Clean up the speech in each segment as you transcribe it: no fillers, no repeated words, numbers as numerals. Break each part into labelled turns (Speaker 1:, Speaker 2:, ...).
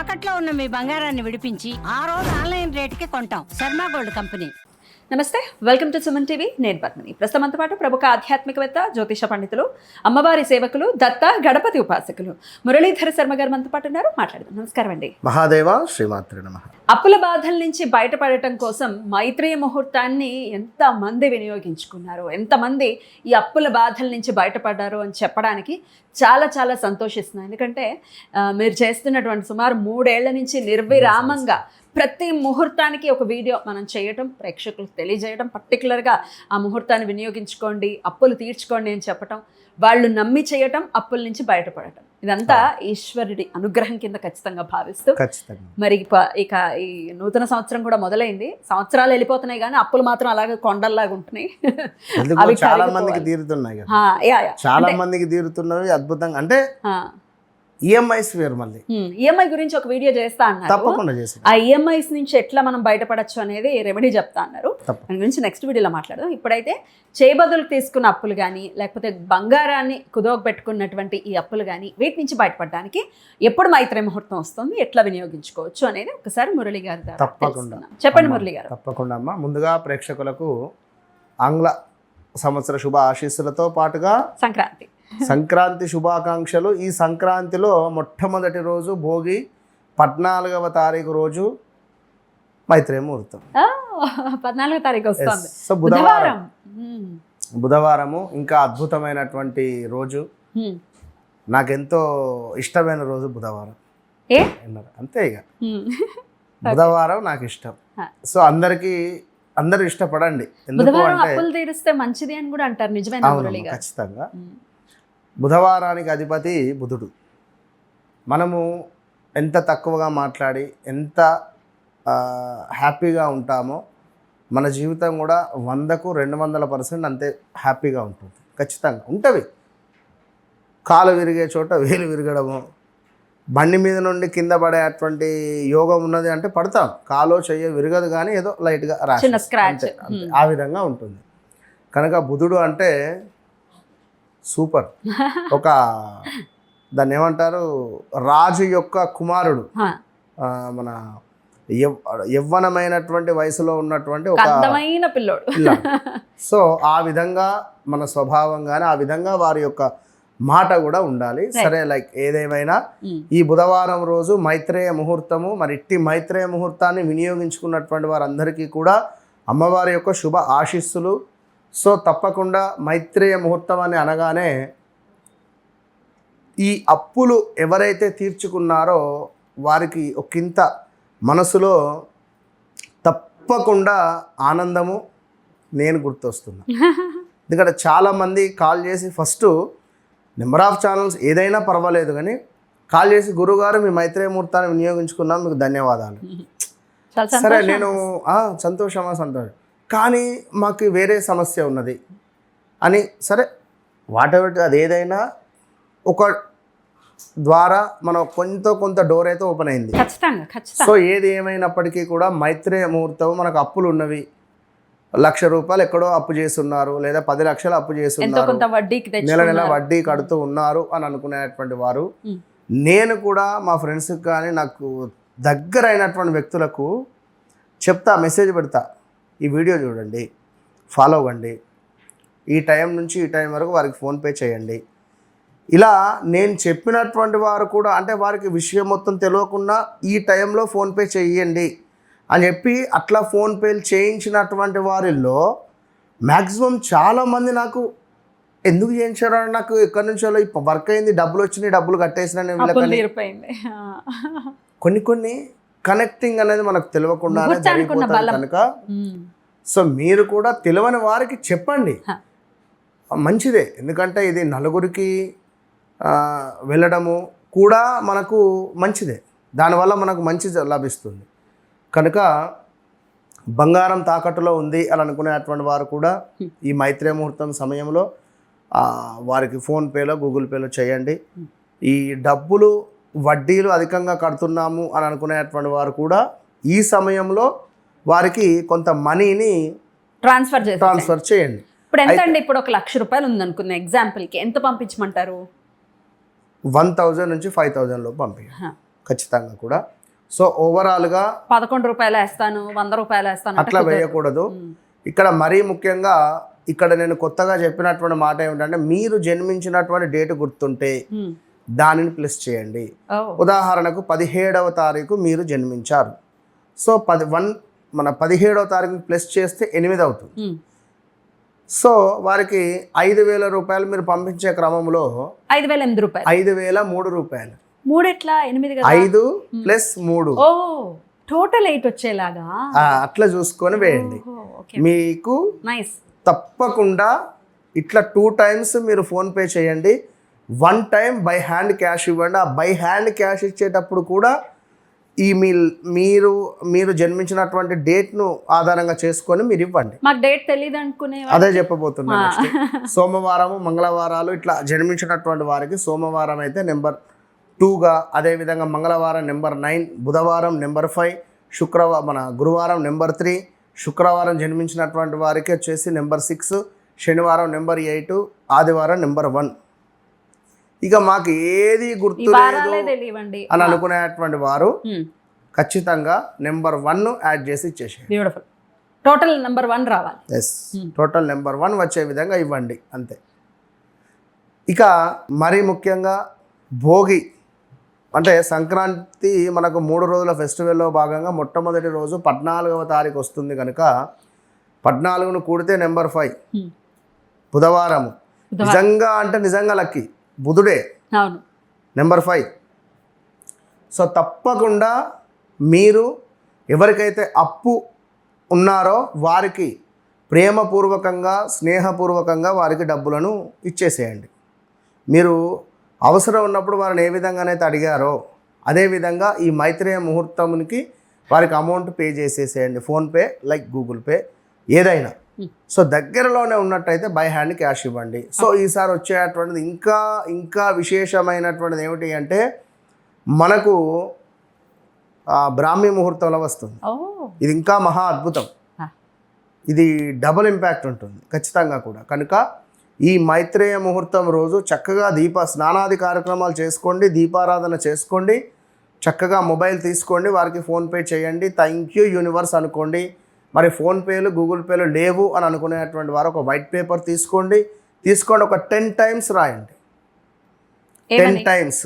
Speaker 1: తాకట్లో ఉన్న మీ బంగారాన్ని విడిపించి ఆ రోజు ఆన్లైన్ రేటుకి కొంటాం. Sharma gold company.
Speaker 2: నమస్తే, వెల్కమ్ టు సుమన్ టీవీ. నేను పద్మిని. ప్రస్తుతంతో పాటు ప్రముఖ ఆధ్యాత్మికవేత్త, జ్యోతిష పండితులు, అమ్మవారి సేవకులు, దత్త గణపతి ఉపాసకులు మురళీధర శర్మ గారు మనతో పాటు ఉన్నారు. మాట్లాడదాం. నమస్కారం అండి.
Speaker 3: మహాదేవ శ్రీమాత్రి నమః.
Speaker 2: అప్పుల బాధల నుంచి బయటపడటం కోసం మైత్రేయ ముహూర్తాన్ని ఎంతమంది వినియోగించుకున్నారు, ఎంతమంది ఈ అప్పుల బాధల నుంచి బయటపడ్డారు అని చెప్పడానికి చాలా చాలా సంతోషిస్తున్నాను. ఎందుకంటే మీరు చేస్తున్నటువంటి సుమారు 3 ఏళ్ల నుంచి నిర్విరామంగా ప్రతి ముహూర్తానికి ఒక వీడియో మనం చేయటం, ప్రేక్షకులకు తెలియజేయడం, పర్టికులర్గా ఆ ముహూర్తాన్ని వినియోగించుకోండి, అప్పులు తీర్చుకోండి అని చెప్పటం, వాళ్ళు నమ్మి చేయటం, అప్పుల నుంచి బయటపడటం, ఇదంతా ఈశ్వరుడి అనుగ్రహం కింద ఖచ్చితంగా భావిస్తూ మరి ఇక ఈ నూతన సంవత్సరం కూడా మొదలైంది. సంవత్సరాలు వెళ్ళిపోతున్నాయి కానీ అప్పులు మాత్రం అలాగే కొండల్లాగా ఉంటున్నాయి.
Speaker 3: చాలా మందికి తీరుతున్నాయి, చాలా మందికి తీరుతున్నవి అద్భుతంగా. అంటే ఈఎంఐస్ వేరు. మళ్ళీ
Speaker 2: ఈఎంఐ గురించి ఒక వీడియో చేస్తా అన్నారు.
Speaker 3: తప్పకుండా చేసి
Speaker 2: ఆ ఈఎంఐస్ నుంచి ఎట్లా మనం బయటపడచ్చు అనేది రెమెడీ చెప్తా అన్నారు. దాని గురించి నెక్స్ట్ వీడియోలో మాట్లాడదాం. ఇప్పుడైతే చేయబదులు తీసుకున్న అప్పులు కానీ, లేకపోతే బంగారాన్ని కుదోకు పెట్టుకున్నటువంటి ఈ అప్పులు కానీ, వీటి నుంచి బయటపడడానికి ఎప్పుడు మైత్రేయ ముహూర్తం వస్తుంది, ఎట్లా వినియోగించుకోవచ్చు అనేది ఒకసారి మురళి గారి ద్వారా
Speaker 3: తప్పకుండా
Speaker 2: చెప్పండి. మురళి గారు.
Speaker 3: తప్పకుండా అమ్మా. ముందుగా ప్రేక్షకులకు ఆంగ్ల సంవత్సర శుభ ఆశీస్సులతో పాటుగా సంక్రాంతి శుభాకాంక్షలు. ఈ సంక్రాంతిలో మొట్టమొదటి రోజు భోగి, 14వ తారీఖు రోజు మైత్రేయ ముహూర్తం.
Speaker 2: 14వ తారీఖు వస్తుంది.
Speaker 3: సో బుధవారము ఇంకా అద్భుతమైనటువంటి రోజు. నాకెంతో ఇష్టమైన రోజు బుధవారం. అంతే, ఇక బుధవారం నాకు ఇష్టం. సో అందరూ ఇష్టపడండి. ఎందుకు
Speaker 2: అప్పులు తీరిస్తే మంచిది అని కూడా అంటారు. నిజమేనా మురళి గారు?
Speaker 3: ఖచ్చితంగా. బుధవారానికి అధిపతి బుధుడు. మనము ఎంత తక్కువగా మాట్లాడి, ఎంత హ్యాపీగా ఉంటామో, మన జీవితం కూడా 100కు 200% అంతే హ్యాపీగా ఉంటుంది. ఖచ్చితంగా ఉంటుంది. కాలు విరిగే చోట వేలు విరగడము, బండి మీద నుండి కింద పడేటువంటి యోగం ఉన్నది అంటే పడతాం. కాలో చెయ్య విరగదు కానీ ఏదో లైట్గా
Speaker 2: స్క్రాచ్,
Speaker 3: ఆ విధంగా ఉంటుంది. కనుక బుధుడు అంటే సూపర్. ఒక దాన్ని ఏమంటారు, రాజు యొక్క కుమారుడు, మన యవ్వనమైనటువంటి వయసులో ఉన్నటువంటి ఒక
Speaker 2: పిల్లోడు.
Speaker 3: సో ఆ విధంగా మన స్వభావం కానీ, ఆ విధంగా వారి యొక్క మాట కూడా ఉండాలి. సరే, లైక్ ఏదేమైనా ఈ బుధవారం రోజు మైత్రేయ ముహూర్తము. మరి ఇట్టి మైత్రేయ ముహూర్తాన్ని వినియోగించుకున్నటువంటి వారందరికీ కూడా అమ్మవారి యొక్క శుభ ఆశీస్సులు. సో తప్పకుండా మైత్రేయ ముహూర్తం అని అనగానే ఈ అప్పులు ఎవరైతే తీర్చుకున్నారో వారికి ఒకంత మనసులో తప్పకుండా ఆనందము నేను గుర్తొస్తున్నా. ఎందుకంటే చాలామంది కాల్ చేసి, ఫస్ట్ నెంబర్ ఆఫ్ ఛానల్స్ ఏదైనా పర్వాలేదు కానీ కాల్ చేసి, గురుగారు మీ మైత్రేయ ముహూర్తాన్ని వినియోగించుకున్నాం, మీకు ధన్యవాదాలు. సరే, నేను సంతోషం, కానీ మాకు వేరే సమస్య ఉన్నది అని. సరే, వాటెవర్ అది ఏదైనా ఒక ద్వారా మనం కొంత డోర్ అయితే ఓపెన్ అయింది. సో ఏది ఏమైనప్పటికీ కూడా మైత్రేయ ముహూర్తం, మనకు అప్పులు ఉన్నవి, ₹1,00,000 ఎక్కడో అప్పు చేస్తున్నారు, లేదా 10 లక్షలు అప్పు చేస్తున్నారు, నెల వడ్డీ కడుతూ ఉన్నారు అని అనుకునేటువంటి వారు, నేను కూడా మా ఫ్రెండ్స్కి కానీ నాకు దగ్గర అయినటువంటి వ్యక్తులకు చెప్తా, మెసేజ్ పెడతా, ఈ వీడియో చూడండి, ఫాలో అవ్వండి, ఈ టైం నుంచి ఈ టైం వరకు వారికి ఫోన్పే చేయండి. ఇలా నేను చెప్పినటువంటి వారు కూడా, అంటే వారికి విషయం మొత్తం తెలియకుండా ఈ టైంలో ఫోన్పే చేయండి అని చెప్పి అట్లా ఫోన్పేలు చేయించినటువంటి వారిలో మ్యాక్సిమం చాలామంది నాకు ఎందుకు చేయించారు, నాకు ఎక్కడి నుంచో వర్క్ అయింది, డబ్బులు వచ్చినాయి, డబ్బులు కట్టేసిన, కొన్ని కనెక్టింగ్ అనేది మనకు తెలియకుండానే జరిగిపోతుంది. కనుక సో మీరు కూడా తెలియని వారికి చెప్పండి, మంచిదే. ఎందుకంటే ఇది నలుగురికి వెళ్ళడము కూడా మనకు మంచిదే, దానివల్ల మనకు మంచి లభిస్తుంది. కనుక బంగారం తాకట్టులో ఉంది అని అనుకునేటువంటి వారు కూడా ఈ మైత్రేయ ముహూర్తం సమయంలో వారికి ఫోన్పేలో, గూగుల్ పేలో చేయండి. ఈ డబ్బులు వడ్డీలు అధికంగా కడుతున్నాము అని అనుకునేటువంటి వారు కూడా ఈ సమయంలో వారికి కొంత మనీని ట్రాన్స్ఫర్ చేయండి.
Speaker 2: ఇప్పుడు ఎంత అండి? ఇప్పుడు ₹1,00,000 ఉందనుకున్న ఎగ్జాంపుల్కి ఎంత పంపించమంటారు?
Speaker 3: 1000 నుంచి 5000 లో పంపించండి. ఖచ్చితంగా కూడా. సో ఓవరాల్గా
Speaker 2: 11 రూపాయలు వేస్తాను, 100 రూపాయలు వేస్తాను అంటే
Speaker 3: అట్లా వేయకూడదు. ఇక్కడ మరీ ముఖ్యంగా ఇక్కడ నేను కొత్తగా చెప్పినటువంటి మాట ఏమిటంటే, మీరు జన్మించినటువంటి డేట్ గుర్తుంటే దానిని ప్లస్ చేయండి. ఉదాహరణకు 17వ తారీఖు మీరు జన్మించారు. సో 17వ తారీఖు ప్లస్ చేస్తే 8 అవుతుంది. సో వారికి 5,000 రూపాయలు మీరు పంపించే క్రమంలో
Speaker 2: 5,008 రూపాయలు,
Speaker 3: 5,003 రూపాయలు,
Speaker 2: 3 ఎట్లా 8 కదా,
Speaker 3: 5 + 3
Speaker 2: ఓ టోటల్ 8 వచ్చేలాగా
Speaker 3: అట్లా చూసుకొని వేయండి. మీకు
Speaker 2: నైస్.
Speaker 3: తప్పకుండా ఇట్లా 2 టైమ్స్ మీరు ఫోన్పే చేయండి. 1 టైం బై హ్యాండ్ క్యాష్ ఇవ్వండి. ఆ బై హ్యాండ్ క్యాష్ ఇచ్చేటప్పుడు కూడా ఈ మీరు జన్మించినటువంటి డేట్ను ఆధారంగా చేసుకొని మీరు ఇవ్వండి.
Speaker 2: మాకు డేట్ తెలియదు అనుకునే
Speaker 3: అదే చెప్పబోతున్నా. సోమవారము మంగళవారాలు ఇట్లా జన్మించినటువంటి వారికి సోమవారం అయితే నెంబర్ 2గా, అదేవిధంగా మంగళవారం నెంబర్ 9, బుధవారం నెంబర్ 5, గురువారం నెంబర్ 3, శుక్రవారం జన్మించినటువంటి వారికి వచ్చేసి నెంబర్ 6, శనివారం నెంబర్ 8, ఆదివారం నెంబర్ 1. ఇక మాకు ఏది గుర్తు లేదు అని అనుకునేటువంటి వారు ఖచ్చితంగా నెంబర్ 1 యాడ్ చేసి ఇచ్చేసేయండి.
Speaker 2: బ్యూటిఫుల్. టోటల్ నెంబర్ 1 రావాలి.
Speaker 3: ఎస్, టోటల్ నెంబర్ 1 వచ్చే విధంగా ఇవ్వండి, అంతే. ఇక మరీ ముఖ్యంగా భోగి అంటే సంక్రాంతి మనకు 3 రోజుల ఫెస్టివల్లో భాగంగా మొట్టమొదటి రోజు 14వ తారీఖు వస్తుంది కనుక 14ను కూడితే నెంబర్ 5, బుధవారము. నిజంగా లక్కీ బుధుడే,
Speaker 2: అవును,
Speaker 3: నెంబర్ 5. సో తప్పకుండా మీరు ఎవరికైతే అప్పు ఉన్నారో వారికి ప్రేమపూర్వకంగా, స్నేహపూర్వకంగా వారికి డబ్బులను ఇచ్చేసేయండి. మీరు అవసరం ఉన్నప్పుడు వారిని ఏ విధంగానైతే అడిగారో అదేవిధంగా ఈ మైత్రేయ ముహూర్తంకి వారికి అమౌంట్ పే చేసేసేయండి. ఫోన్పే, లైక్ గూగుల్ పే, ఏదైనా. సో దగ్గరలోనే ఉన్నట్టయితే బై హ్యాండ్ క్యాష్ ఇవ్వండి. సో ఈసారి వచ్చేటువంటిది ఇంకా విశేషమైనటువంటిది ఏమిటి అంటే, మనకు బ్రాహ్మీ ముహూర్తంలో వస్తుంది. ఇది ఇంకా మహా అద్భుతం. ఇది డబుల్ ఇంపాక్ట్ ఉంటుంది ఖచ్చితంగా కూడా. కనుక ఈ మైత్రేయ ముహూర్తం రోజు చక్కగా స్నానాది కార్యక్రమాలు చేసుకోండి, దీపారాధన చేసుకోండి, చక్కగా మొబైల్ తీసుకోండి, వారికి ఫోన్పే చేయండి, థ్యాంక్ యూ యూనివర్స్ అనుకోండి. మరి ఫోన్పేలు, గూగుల్ పేలు లేవు అని అనుకునేటువంటి వారు ఒక వైట్ పేపర్ తీసుకొని ఒక 10 టైమ్స్ రాయండి. 10 టైమ్స్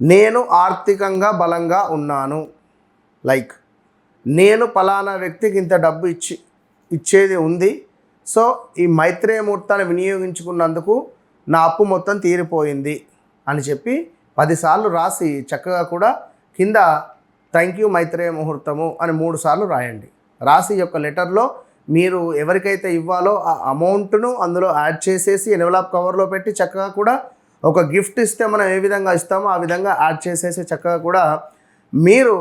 Speaker 3: నేను ఆర్థికంగా బలంగా ఉన్నాను, లైక్ నేను పలానా వ్యక్తికి ఇంత డబ్బు ఇచ్చేది ఉంది. సో ఈ మైత్రేయ ముహూర్తాన్ని వినియోగించుకున్నందుకు నా అప్పు మొత్తం తీరిపోయింది అని చెప్పి 10 సార్లు రాసి చక్కగా కూడా కింద థ్యాంక్ యూ మైత్రేయ ముహూర్తము అని 3 సార్లు రాయండి. రాసి యొక్క లెటర్లో మీరు ఎవరికైతే ఇవ్వాలో ఆ అమౌంట్ను అందులో యాడ్ చేసేసి ఎన్వెలాప్ కవర్లో పెట్టి చక్కగా కూడా ఒక గిఫ్ట్ ఇస్తే మనం ఏ విధంగా ఇస్తామో ఆ విధంగా యాడ్ చేసేసి చక్కగా కూడా మీరు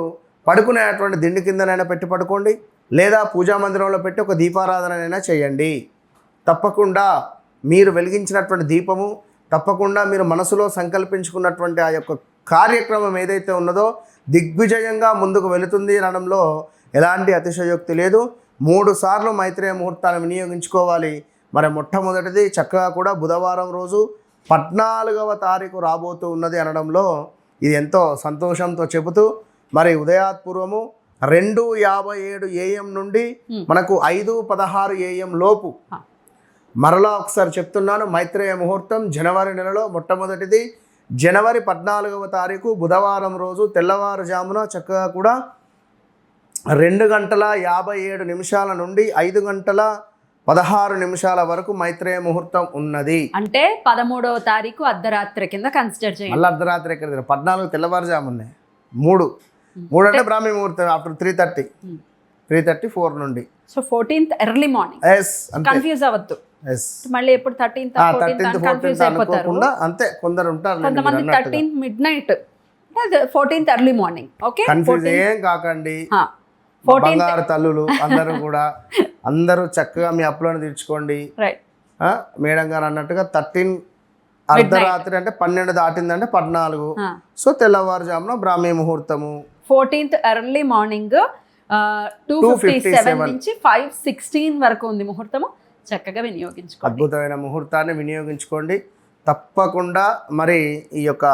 Speaker 3: పడుకునేటువంటి దిండి కిందనైనా పెట్టి పడుకోండి, లేదా పూజా మందిరంలో పెట్టి ఒక దీపారాధనైనా చేయండి. తప్పకుండా మీరు వెలిగించినటువంటి దీపము, తప్పకుండా మీరు మనసులో సంకల్పించుకున్నటువంటి ఆ యొక్క కార్యక్రమం ఏదైతే ఉన్నదో దిగ్విజయంగా ముందుకు వెళుతుంది అనడంలో ఎలాంటి అతిశయోక్తి లేదు. 3 సార్లు మైత్రేయ ముహూర్తాన్ని వినియోగించుకోవాలి. మరి మొట్టమొదటిది చక్కగా కూడా బుధవారం రోజు 14వ తారీఖు రాబోతూ ఉన్నది అనడంలో ఇది ఎంతో సంతోషంతో చెబుతూ, మరి ఉదయాత్పూర్వము 2:57 AM నుండి మనకు 5:16 AM లోపు, మరలా ఒకసారి చెప్తున్నాను, మైత్రేయ ముహూర్తం జనవరి నెలలో మొట్టమొదటిది జనవరి 14వ తారీఖు బుధవారం రోజు తెల్లవారుజామున చక్కగా కూడా 2:57 నుండి 5:16 వరకు మైత్రేయ ముహూర్తం ఉన్నది.
Speaker 2: అంటే 13వ తారీఖు అర్ధరాత్రి కింద కన్సిడర్ చేయండి.
Speaker 3: మళ్ళీ అర్ధరాత్రి ఎక్కడ, 14 తెల్లవారుజామునే, 3 అంటే బ్రాహ్మీ ముహూర్తం ఆఫ్టర్ 3:30 4 నుండి.
Speaker 2: So 14th early morning. Confuse అవ్వద్దు. మళ్ళీ ఎప్పుడు 13th 14th
Speaker 3: అనుకోకుండా, అంతే కొందరు ఉంటారు,
Speaker 2: కొంతమంది 13th midnight, 14th early morning. Okay,
Speaker 3: confuse ఏం కాకండి. బంగారు తల్లులు అందరూ చక్కగా మీ అప్పులను తీర్చుకోండి. మేడం గారు అన్నట్టుగా 13 అర్ధరాత్రి అంటే 12 దాటిందంటే 14. సో తెల్లవారుజామున బ్రాహ్మీ ముహూర్తము
Speaker 2: 14th ఎర్లీ మార్నింగ్ 2:57 నుంచి 5:16 వరకు ఉంది ముహూర్తము. చక్కగా వినియోగించుకోండి.
Speaker 3: అద్భుతమైన ముహూర్తాన్ని వినియోగించుకోండి తప్పకుండా. మరి ఈ యొక్క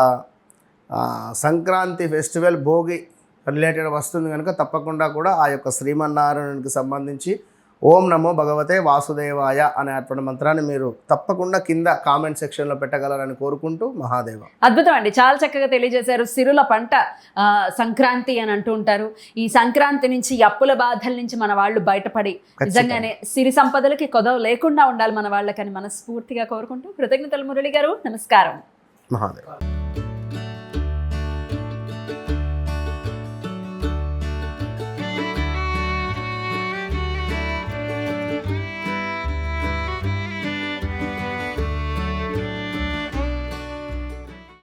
Speaker 3: సంక్రాంతి ఫెస్టివల్ భోగి రిలేటెడ్ వస్తుంది కనుక తప్పకుండా కూడా ఆ యొక్క శ్రీమన్నారాయణునికి సంబంధించి ఓం నమో భగవతే వాసుదేవాయ అనేటువంటి మంత్రాన్ని మీరు తప్పకుండా కింద కామెంట్ సెక్షన్లో పెట్టగలరని కోరుకుంటూ మహాదేవ.
Speaker 2: అద్భుతం అండి, చాలా చక్కగా తెలియజేశారు. సిరుల పంట సంక్రాంతి అని అంటూ ఉంటారు. ఈ సంక్రాంతి నుంచి ఈ అప్పుల బాధల నుంచి మన వాళ్ళు బయటపడి నిజంగానే సిరి సంపదలకి కొదవ లేకుండా ఉండాలి మన వాళ్ళకని మనస్ఫూర్తిగా కోరుకుంటూ కృతజ్ఞతలు. మురళి గారు, నమస్కారం.
Speaker 3: మహాదేవ.